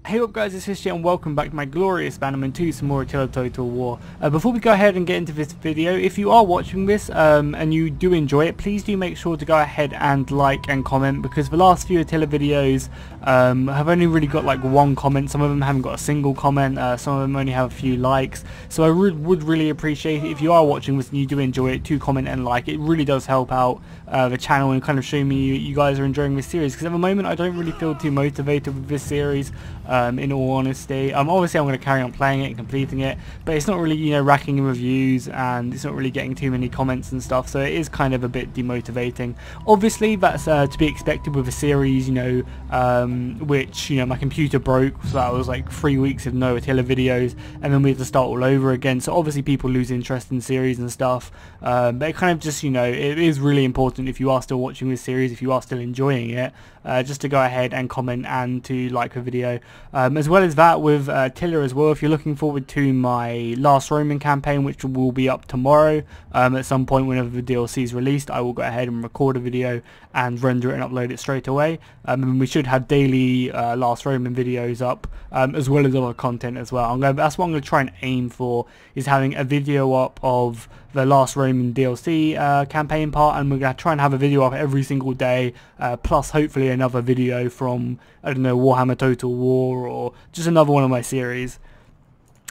Hey up guys, it's Fishhh and welcome back to my glorious Balon to some more Attila Total War. Before we go ahead and get into this video, if you are watching this and you do enjoy it, please do make sure to go ahead and like and comment, because the last few Attila videos have only really got like one comment. Some of them haven't got a single comment, some of them only have a few likes. So I would really appreciate it if you are watching this and you do enjoy it to comment and like. It really does help out the channel and kind of show me you guys are enjoying this series, because at the moment I don't really feel too motivated with this series. In all honesty, obviously I'm going to carry on playing it and completing it, but it's not really, you know, racking in reviews, and it's not really getting too many comments and stuff, so it is kind of a bit demotivating. Obviously that's to be expected with a series, you know, which, you know, my computer broke, so that was like 3 weeks of no Attila videos, and then we have to start all over again, so obviously people lose interest in series and stuff, but it kind of just, you know, it is really important if you are still watching this series, if you are still enjoying it, just to go ahead and comment and to like the video. As well as that, with Attila as well, if you're looking forward to my Last Roman campaign, which will be up tomorrow, at some point whenever the DLC is released, I will go ahead and record a video and render it and upload it straight away. And we should have daily Last Roman videos up, as well as other content as well. That's what I'm going to try and aim for, is having a video up of the Last Roman DLC campaign part, and we're going to try and have a video up every single day, plus hopefully another video from, I don't know, Warhammer Total War, or just another one of my series.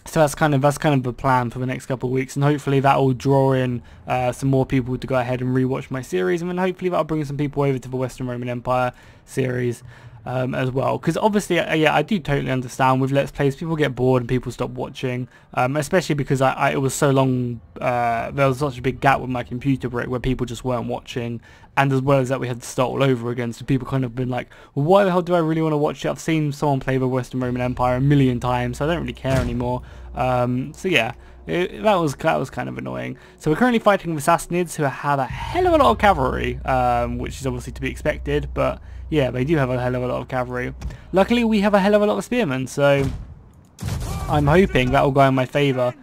So that's kind of the plan for the next couple of weeks, and hopefully that will draw in some more people to go ahead and rewatch my series, and then hopefully that'll bring some people over to the Western Roman Empire series as well. Because obviously, yeah, I do totally understand with Let's Plays, people get bored and people stop watching, especially because it was so long, there was such a big gap with my computer break where people just weren't watching, and as well as that we had to start all over again, so people kind of been like, well, why the hell do I really want to watch it? I've seen someone play the Western Roman Empire a million times, so I don't really care anymore. So yeah, that was kind of annoying. So we're currently fighting the Sassanids, who have a hell of a lot of cavalry, which is obviously to be expected, but yeah, they do have a hell of a lot of cavalry. Luckily we have a hell of a lot of spearmen, so I'm hoping that will go in my favour.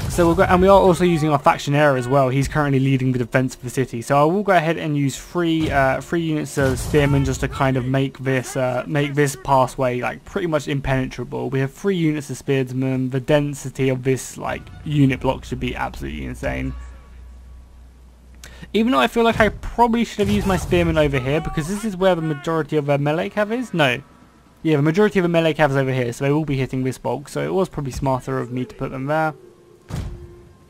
So and we are also using our factionaire as well. He's currently leading the defense of the city, so I will go ahead and use three units of spearmen just to kind of make this passway like pretty much impenetrable. We have 3 units of spearmen. The density of this like unit block should be absolutely insane. Even though I feel like I probably should have used my spearmen over here, because this is where the majority of their melee cav is. No. Yeah, the majority of the melee cav is over here, so they will be hitting this bulk, so it was probably smarter of me to put them there.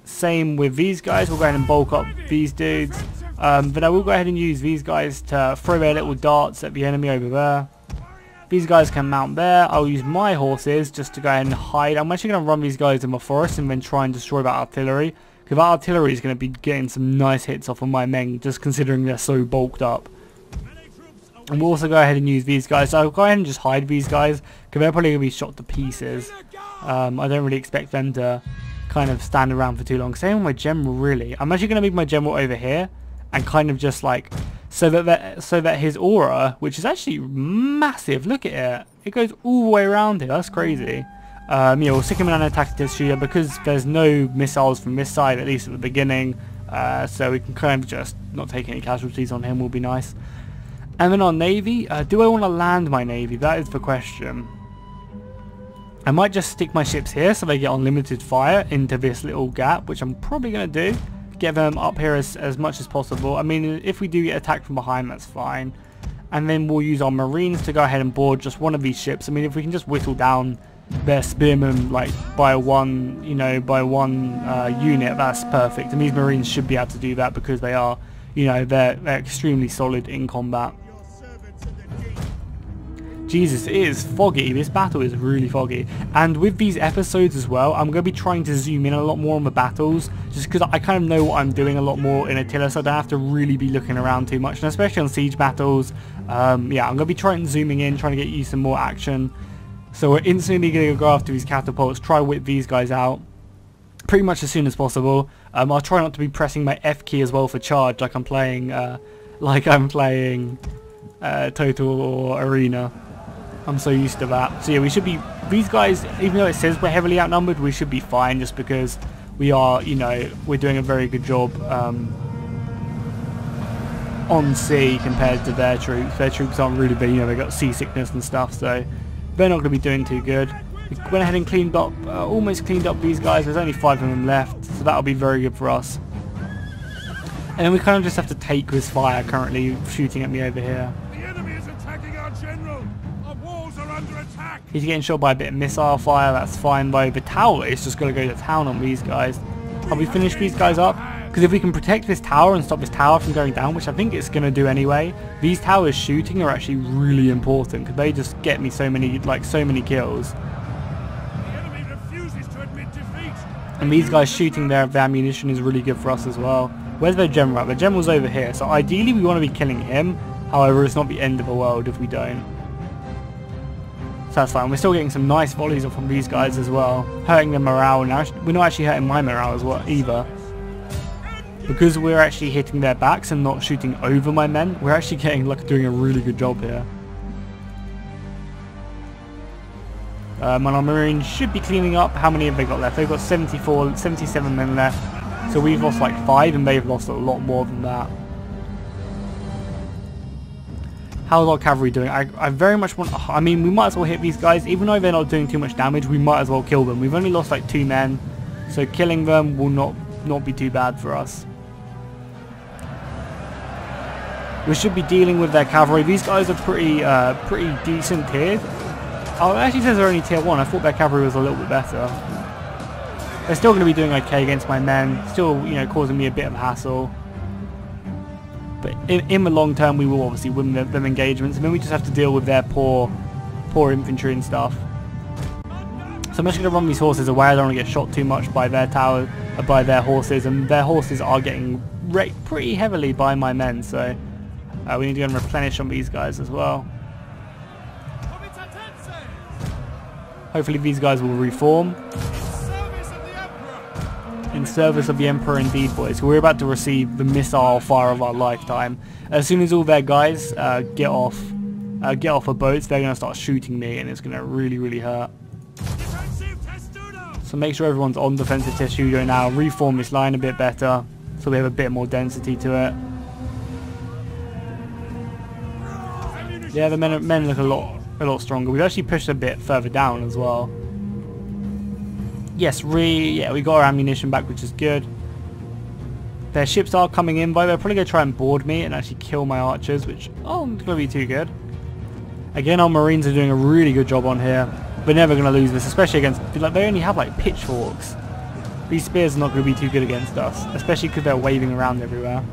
Same with these guys, we'll go ahead and bulk up these dudes. But I will go ahead and use these guys to throw their little darts at the enemy over there. These guys can mount there. I'll use my horses just to go ahead and hide. I'm actually going to run these guys in the forest and then try and destroy that artillery, because that artillery is going to be getting some nice hits off of my men, just considering they're so bulked up. And we'll also go ahead and use these guys. So I'll go ahead and just hide these guys, because they're probably going to be shot to pieces. I don't really expect them to kind of stand around for too long. Same with my general, really. I'm actually going to move my general over here, and kind of just like, so that his aura, which is actually massive, look at it. It goes all the way around here. That's crazy. Yeah, we'll stick him in an attack shooter, because there's no missiles from this side, at least at the beginning, so we can kind of just not take any casualties on him, will be nice. And then our navy, do I want to land my navy? That is the question. I might just stick my ships here so they get unlimited fire into this little gap, which I'm probably going to do. Get them up here as much as possible. I mean, if we do get attacked from behind, that's fine. And then we'll use our marines to go ahead and board just one of these ships. I mean, if we can just whittle down their spearmen like by one, you know, by one unit, that's perfect. And these marines should be able to do that, because they are, you know, they're extremely solid in combat. Jesus, it is foggy. This battle is really foggy. And with these episodes as well, I'm going to be trying to zoom in a lot more on the battles, just because I kind of know what I'm doing a lot more in Attila, so I don't have to really be looking around too much, and especially on siege battles. Yeah, I'm going to be zooming in, trying to get you some more action. So we're instantly going to go after these catapults, try whip these guys out pretty much as soon as possible. I'll try not to be pressing my F key as well for charge, like I'm playing Total or Arena. I'm so used to that. So yeah, we should be, these guys, even though it says we're heavily outnumbered, we should be fine, just because we are, you know, we're doing a very good job on sea compared to their troops. Their troops aren't really big, you know, they've got seasickness and stuff, so they're not going to be doing too good. We went ahead and cleaned up, almost cleaned up these guys. There's only 5 of them left, so that'll be very good for us. And then we kind of just have to take this fire currently shooting at me over here. The enemy is attacking our general. Our walls are under attack. He's getting shot by a bit of missile fire. That's fine though. The tower is just going to go to town on these guys. Have we finished these guys up? Because if we can protect this tower and stop this tower from going down, which I think it's going to do anyway, these towers shooting are actually really important because they just get me so many kills. The enemy refuses to admit defeat. And these guys shooting their ammunition is really good for us as well. Where's their general at? The general's over here, so ideally we want to be killing him. However, it's not the end of the world if we don't. So that's fine. We're still getting some nice volleys off from these guys as well, hurting their morale now. We're not actually hurting my morale as well either, because we're actually hitting their backs and not shooting over my men. We're actually doing a really good job here. My Marines should be cleaning up. How many have they got left? They've got 77 men left. So we've lost like 5 and they've lost a lot more than that. How's our cavalry doing? I very much want... I mean, we might as well hit these guys. Even though they're not doing too much damage, we might as well kill them. We've only lost like 2 men. So killing them will not be too bad for us. We should be dealing with their cavalry. These guys are pretty decent tiered. Oh, it actually says they're only tier 1. I thought their cavalry was a little bit better. They're still going to be doing okay against my men. Still, you know, causing me a bit of hassle. But in the long term, we will obviously win them engagements. And then we just have to deal with their poor infantry and stuff. So I'm just going to run these horses away. I don't want to get shot too much by their tower, by their horses. And their horses are getting wrecked pretty heavily by my men. So we need to go and replenish on these guys as well. Hopefully these guys will reform. In service of the Emperor indeed, boys. We're about to receive the missile fire of our lifetime. As soon as all their guys get off the boats, they're going to start shooting me and it's going to really hurt. So make sure everyone's on defensive testudo now. Reform this line a bit better so we have a bit more density to it. Yeah, the men look a lot stronger. We've actually pushed a bit further down as well. Yes, we got our ammunition back, which is good. Their ships are coming in, but they're probably going to try and board me and actually kill my archers, which it's going to be too good. Again, our Marines are doing a really good job on here. We're never going to lose this, especially against, like, they only have like pitchforks. These spears are not going to be too good against us, especially because they're waving around everywhere.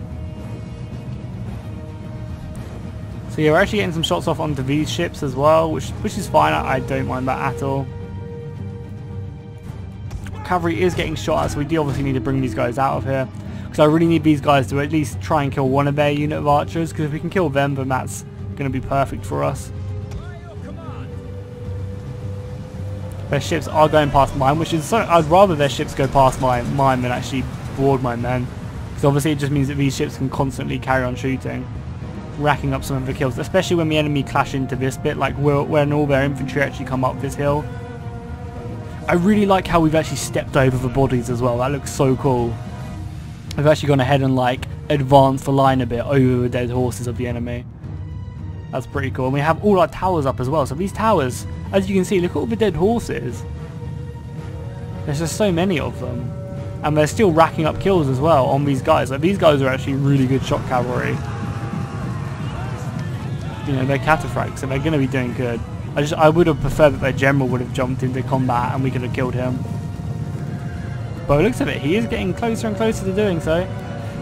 So yeah, we're actually getting some shots off onto these ships as well, which is fine. I don't mind that at all. Cavalry is getting shot at, so we do obviously need to bring these guys out of here. Because I really need these guys to at least try and kill one of their unit of archers, because if we can kill them, then that's going to be perfect for us. Their ships are going past mine, which is so... I'd rather their ships go past mine than actually board my men. Because obviously it just means that these ships can constantly carry on shooting, racking up some of the kills, especially when the enemy clash into this bit, like when all their infantry actually come up this hill. I really like how we've actually stepped over the bodies as well. That looks so cool. We've actually gone ahead and like advanced the line a bit over the dead horses of the enemy. That's pretty cool. And we have all our towers up as well. So these towers, as you can see, look at all the dead horses. There's just so many of them. And they're still racking up kills as well on these guys. Like, these guys are actually really good shot cavalry. You know, they're cataphracts, so they're going to be doing good. I would have preferred that their general would have jumped into combat and we could have killed him. But it looks of it, he is getting closer and closer to doing so.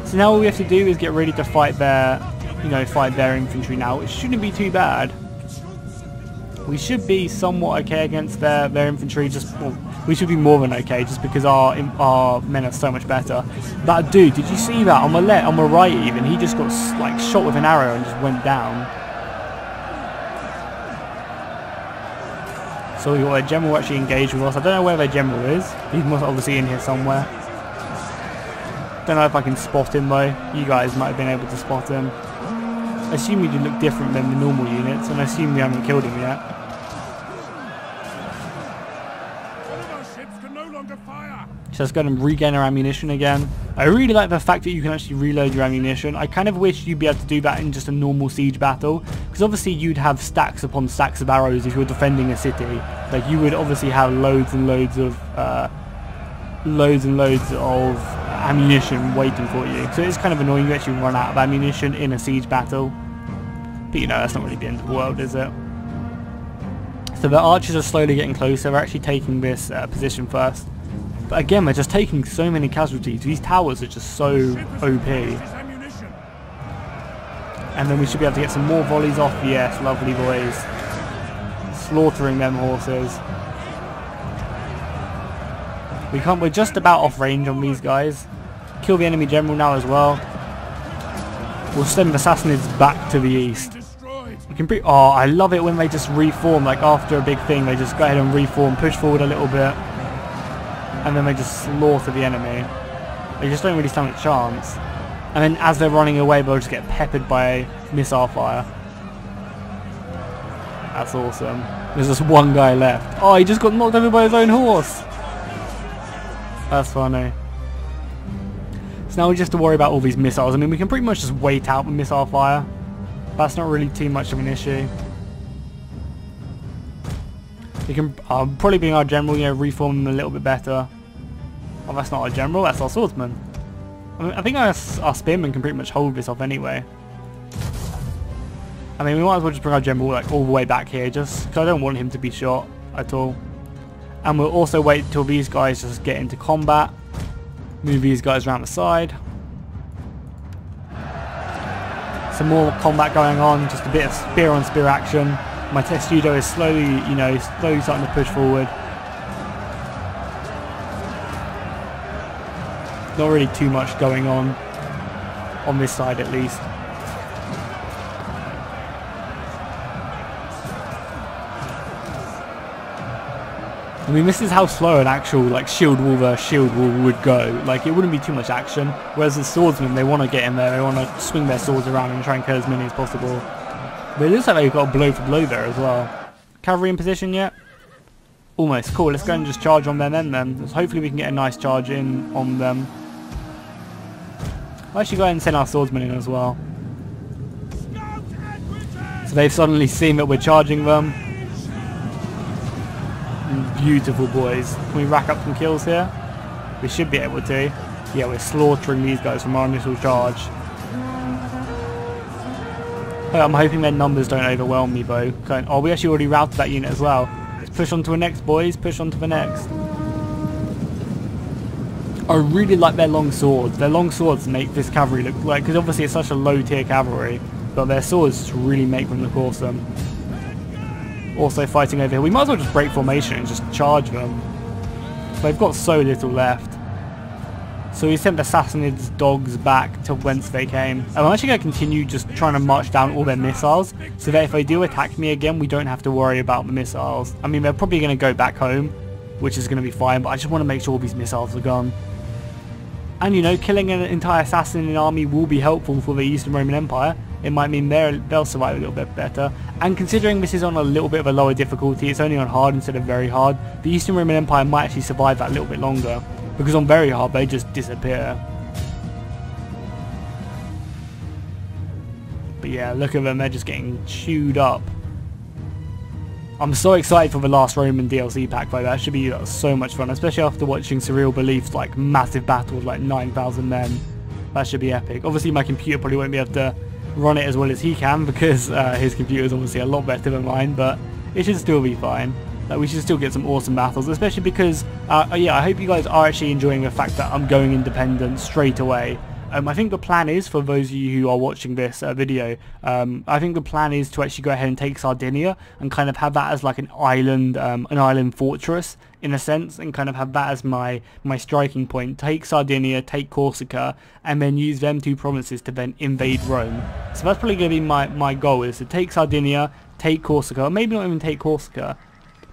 So now all we have to do is get ready to fight their, fight their infantry now, which shouldn't be too bad. We should be somewhat okay against their infantry. Well, we should be more than okay, just because our men are so much better. That dude, did you see that on the right even? He just got like shot with an arrow and just went down. So we got a general actually engaged with us. I don't know where their general is. He's obviously in here somewhere. Don't know if I can spot him though. You guys might have been able to spot him. I assume he did look different than the normal units, and I assume we haven't killed him yet. So let's go and regain our ammunition again. I really like the fact that you can actually reload your ammunition. I kind of wish you'd be able to do that in just a normal siege battle, because because obviously you'd have stacks upon stacks of arrows if you're defending a city. Like you would obviously have loads and loads of ammunition waiting for you. So it's kind of annoying you actually run out of ammunition in a siege battle. But you know, that's not really the end of the world, is it? So the archers are slowly getting closer. They're actually taking this position first. But again, they're just taking so many casualties. These towers are just so OP. And then we should be able to get some more volleys off. Yes, lovely boys. Slaughtering them horses. We're just about off range on these guys. Kill the enemy general now as well. We'll send the Sassanids back to the east. We can oh, I love it when they just reform, like after a big thing, they just go ahead and reform, push forward a little bit, and then they just slaughter the enemy. They just don't really stand a chance. And then as they're running away, they'll just get peppered by missile fire. That's awesome. There's just one guy left. Oh, he just got knocked over by his own horse. That's funny. So now we just have to worry about all these missiles. I mean, we can pretty much just wait out the missile fire. That's not really too much of an issue. We can probably bring our general, you know, reform them a little bit better. Oh, that's not our general, that's our swordsman. I mean, I think our spearmen can pretty much hold this off anyway. I mean, we might as well just bring our general like all the way back here, just because I don't want him to be shot at all. And we'll also wait till these guys just get into combat. Move these guys around the side. Some more combat going on, just a bit of spear on spear action. My testudo is slowly, you know, starting to push forward. Not really too much going on this side at least. I mean, this is how slow an actual like shield wall versus shield wall would go. Like, it wouldn't be too much action. Whereas the swordsmen, they want to get in there, they want to swing their swords around and try and kill as many as possible. But it looks like they've got a blow for blow there as well. Cavalry in position yet? Almost. Cool, let's go and just charge on them then. So hopefully we can get a nice charge in on them. I'll actually go ahead and send our swordsmen in as well. So they've suddenly seen that we're charging them. Beautiful boys. Can we rack up some kills here? We should be able to. Yeah, we're slaughtering these guys from our initial charge. I'm hoping their numbers don't overwhelm me though. Oh, we actually already routed that unit as well. Let's push on to the next, boys. Push on to the next. I really like their long swords. Their long swords make this cavalry look like, because obviously it's such a low tier cavalry, but their swords really make them look awesome. Also fighting over here. We might as well just break formation and just charge them. They've got so little left. So we sent the Sassanids' dogs back to whence they came. And I'm actually going to continue just trying to march down all their missiles, so that if they do attack me again, we don't have to worry about the missiles. I mean, they're probably going to go back home, which is going to be fine, but I just want to make sure all these missiles are gone. And you know, killing an entire Sassanid army will be helpful for the Eastern Roman Empire. It might mean they'll survive a little bit better. And considering this is on a little bit of a lower difficulty, it's only on hard instead of very hard, the Eastern Roman Empire might actually survive that a little bit longer. Because on very hard, they just disappear. But yeah, look at them, they're just getting chewed up. I'm so excited for the last Roman DLC pack though. That should be so much fun, especially after watching Surreal Belief's like massive battle with like 9,000 men. That should be epic. Obviously my computer probably won't be able to run it as well as he can, because his computer is obviously a lot better than mine, but it should still be fine. Like, we should still get some awesome battles, especially because yeah, I hope you guys are actually enjoying the fact that I'm going independent straight away. I think the plan is, for those of you who are watching this video, I think the plan is to actually go ahead and take Sardinia and kind of have that as like an island fortress in a sense, and kind of have that as my striking point. Take Sardinia, take Corsica, and then use them two provinces to then invade Rome. So that's probably going to be my goal, is to take Sardinia, take Corsica, or maybe not even take Corsica,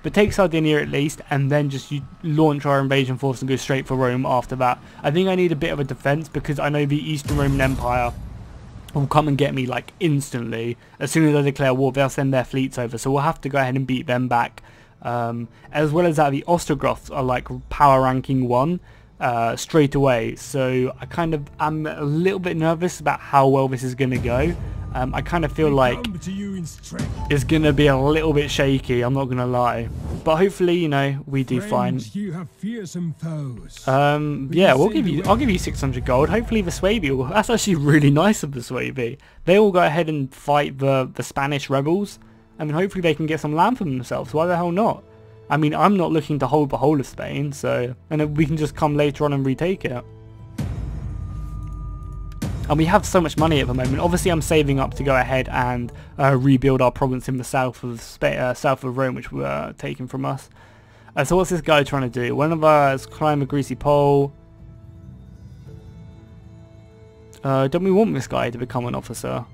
but take Sardinia at least, and then just launch our invasion force and go straight for Rome after that. I think I need a bit of a defense, because I know the Eastern Roman Empire will come and get me like instantly. As soon as I declare war, they'll send their fleets over, so we'll have to go ahead and beat them back. As well as that, the Ostrogoths are like power ranking 1 straight away, so I'm a little bit nervous about how well this is going to go. I kind of feel like Come to you in strength. it's going to be a little bit shaky, I'm not going to lie. But hopefully, you know, we do fine. Friends, you have fearsome foes. Yeah, I'll give you 600 gold. Hopefully the Swaby that's actually really nice of the Swaby. They all go ahead and fight the Spanish rebels. I mean, hopefully they can get some land for themselves. Why the hell not? I mean, I'm not looking to hold the whole of Spain, so... And then we can just come later on and retake it. And we have so much money at the moment. Obviously, I'm saving up to go ahead and rebuild our province in the south of Rome, which were taken from us. So what's this guy trying to do? One of us climb a greasy pole. Don't we want this guy to become an officer?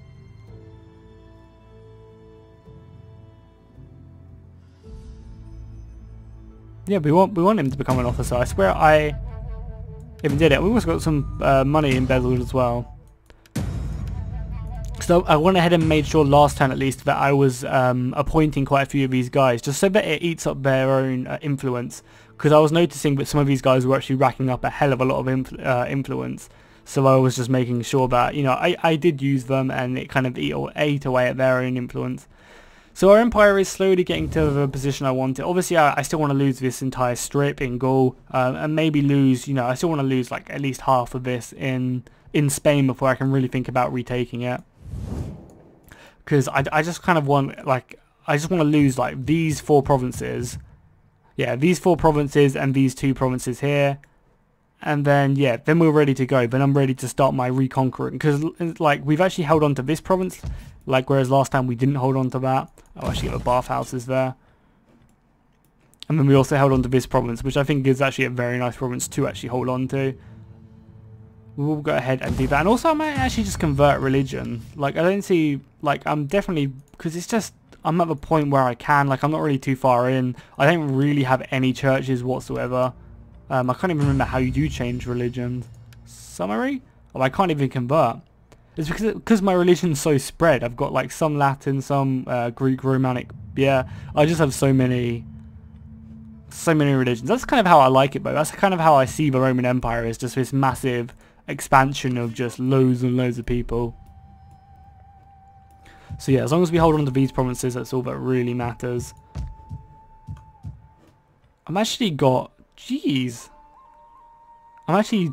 Yeah, we want him to become an officer. I swear I even did it. We also got some money embezzled as well. So I went ahead and made sure last turn at least that I was appointing quite a few of these guys, just so that it eats up their own influence. Because I was noticing that some of these guys were actually racking up a hell of a lot of influence. So I was just making sure that, you know, I did use them and it kind of ate away at their own influence. So our empire is slowly getting to the position I wanted. Obviously, I still want to lose this entire strip in Gaul, and maybe lose, you know, I still want to lose like at least half of this in Spain before I can really think about retaking it. Because I just kind of want, like, I just want to lose like these 4 provinces. Yeah, these 4 provinces and these 2 provinces here. And then, yeah, then we're ready to go. Then I'm ready to start my reconquering. Because, like, we've actually held on to this province. Like, whereas last time we didn't hold on to that. Oh, actually, the bathhouses there. And then we also held on to this province, which I think is actually a very nice province to actually hold on to. We will go ahead and do that. And also, I might actually just convert religion. Like, I don't see, like, I'm definitely, because it's just, I'm at the point where I can. Like, I'm not really too far in. I don't really have any churches whatsoever. I can't even remember how you do change religions. Summary? Oh, I can't even convert. It's because my religion's so spread. I've got like some Latin, some Greek, Romanic. Yeah, I just have so many religions. That's kind of how I like it, though. That's kind of how I see the Roman Empire, is just this massive expansion of just loads and loads of people. So yeah, as long as we hold on to these provinces, that's all that really matters. I'm actually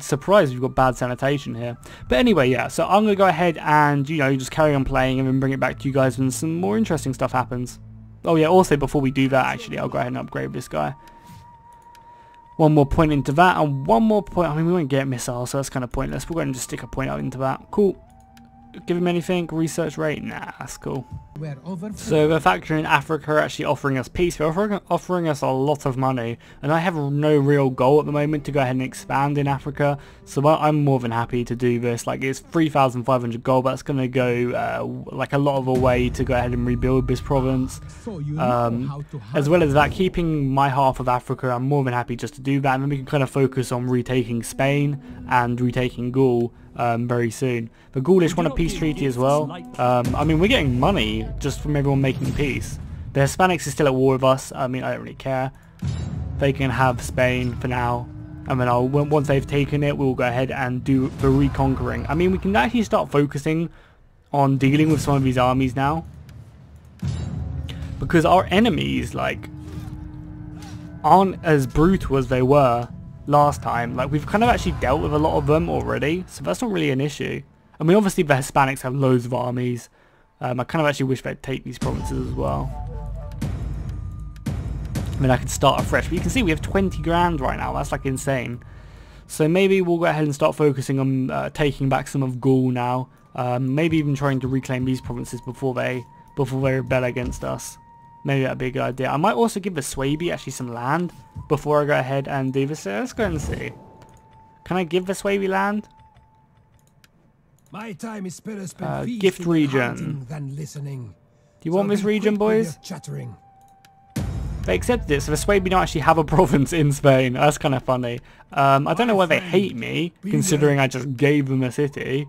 surprised we've got bad sanitation here. But anyway, yeah, so I'm going to go ahead and, you know, just carry on playing and then bring it back to you guys when some more interesting stuff happens. Oh yeah, also before we do that, actually, I'll go ahead and upgrade this guy. One more point into that, and one more point. I mean, we won't get missiles, so that's kind of pointless. We'll go ahead and just stick a point out into that. Cool. Give him anything. Research rate? Nah, that's cool. So the factory in Africa are actually offering us peace. They're offering us a lot of money, and I have no real goal at the moment to go ahead and expand in Africa, so I'm more than happy to do this. Like, it's 3,500 gold. That's going to go like a lot of a way to go ahead and rebuild this province. As well as that, keeping my half of Africa, I'm more than happy just to do that, and then we can kind of focus on retaking Spain and retaking Gaul very soon. The Gaulish want a peace treaty as well. I mean, we're getting money just from everyone making peace. The Hispanics are still at war with us. I mean, I don't really care. They can have Spain for now, and then once they've taken it, we'll go ahead and do the reconquering. I mean, we can actually start focusing on dealing with some of these armies now, because our enemies, like, aren't as brutal as they were last time. Like, we've kind of actually dealt with a lot of them already, so that's not really an issue. I mean, obviously the Hispanics have loads of armies. I kind of actually wish they'd take these provinces as well. I mean, I could start afresh, but you can see we have 20 grand right now. That's like insane. So maybe we'll go ahead and start focusing on taking back some of Gaul now. Maybe even trying to reclaim these provinces before they rebel against us. Maybe that'd be a good idea. I might also give the Swaby actually some land before I go ahead and do this. Let's go and see. Can I give the Swaby land? My time is better spent gift region. than listening. Do you want this region, boys? Chattering. They accepted it, so the Swaby don't actually have a province in Spain. That's kind of funny. I don't know why they hate me, considering I just gave them a city.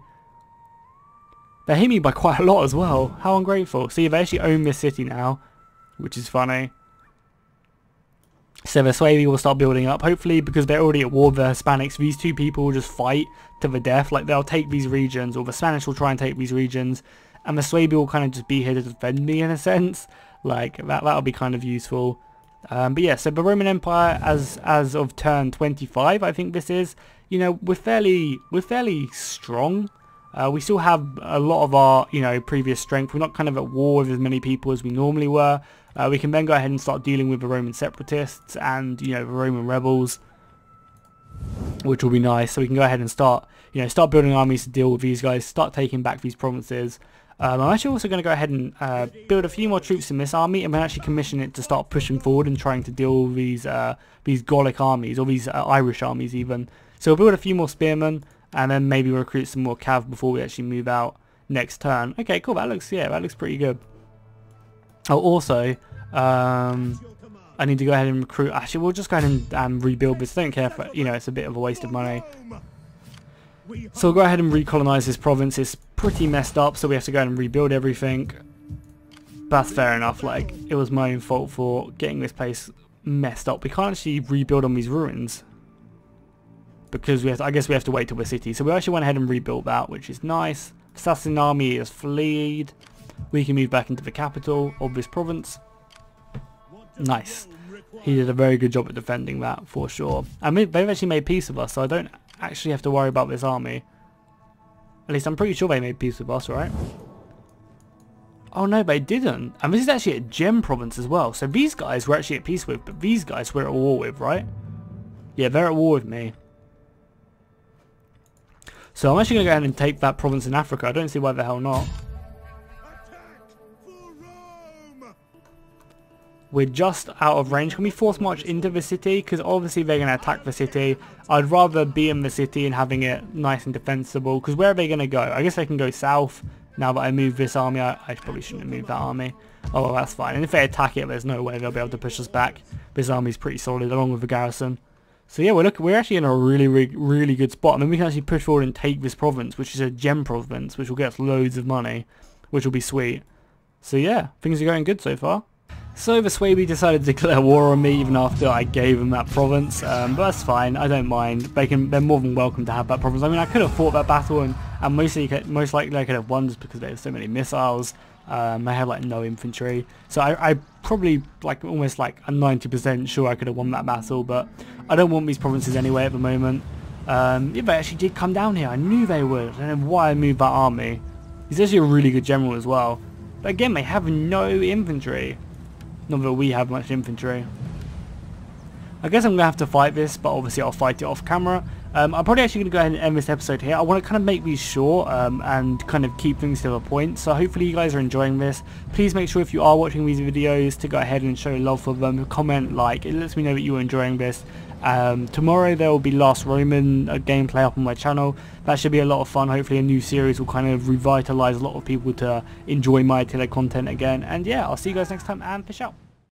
They hate me by quite a lot as well. How ungrateful. See, they actually own this city now, which is funny. So the Swaby will start building up, hopefully, because they're already at war with the Hispanics. These two people will just fight to the death. Like, they'll take these regions, or the Spanish will try and take these regions, and the Swaby will kind of just be here to defend me in a sense. Like that'll be kind of useful. But yeah, so the Roman Empire as of turn 25, I think this is, you know, we're fairly strong. We still have a lot of our, you know, previous strength. We're not kind of at war with as many people as we normally were. We can then go ahead and start dealing with the Roman separatists and, you know, the Roman rebels, which will be nice. So we can go ahead and start building armies to deal with these guys, start taking back these provinces. I'm actually also going to go ahead and build a few more troops in this army, and then actually commission it to start pushing forward and trying to deal with these Gallic armies, or these Irish armies even. So we'll build a few more spearmen, and then maybe recruit some more cav before we actually move out next turn. Okay, cool. That looks pretty good. Oh, also, I need to go ahead and recruit. Actually, we'll just go ahead and rebuild this. I don't care if, you know, it's a bit of a waste of money. So we'll go ahead and recolonize this province. It's pretty messed up, so we have to go ahead and rebuild everything. But that's fair enough. Like, it was my own fault for getting this place messed up. We can't actually rebuild on these ruins because I guess we have to wait till we're city. So we actually went ahead and rebuilt that, which is nice. Assassin army is fleed. We can move back into the capital of this province. Nice. He did a very good job at defending that for sure. I mean, they've actually made peace with us, so I don't actually have to worry about this army. At least I'm pretty sure they made peace with us, right? Oh no, they didn't. And this is actually a gem province as well. So these guys we're actually at peace with, but these guys we're at war with, right? Yeah, they're at war with me. So I'm actually going to go ahead and take that province in Africa. I don't see why the hell not. We're just out of range. Can we force march into the city? Because obviously they're going to attack the city. I'd rather be in the city and having it nice and defensible. Because where are they going to go? I guess they can go south. Now that I moved this army, I probably shouldn't have moved that army. Oh, well, that's fine. And if they attack it, there's no way they'll be able to push us back. This army's pretty solid along with the garrison. So yeah, we're actually in a really good spot. I mean, we can actually push forward and take this province, which is a gem province, which will get us loads of money, which will be sweet. So yeah, things are going good so far. So the Swaby decided to declare war on me even after I gave them that province, but that's fine. I don't mind. They're more than welcome to have that province. I mean, I could have fought that battle and most likely I could have won just because they have so many missiles. They have like no infantry, so I probably almost like a 90% sure I could have won that battle, but I don't want these provinces anyway at the moment. Yeah, they actually did come down here. I knew they would. I don't know why I moved that army. He's actually a really good general as well, but again, they have no infantry. Not that we have much infantry. I guess I'm going to have to fight this, but obviously I'll fight it off camera. I'm probably actually going to go ahead and end this episode here. I want to kind of make these short and kind of keep things to the point. So hopefully you guys are enjoying this. Please make sure if you are watching these videos to go ahead and show love for them. Comment, like. It lets me know that you're enjoying this. Tomorrow there will be Last Roman gameplay up on my channel. That should be a lot of fun. Hopefully a new series will kind of revitalize a lot of people to enjoy my Attila content again. And yeah, I'll see you guys next time and fish out.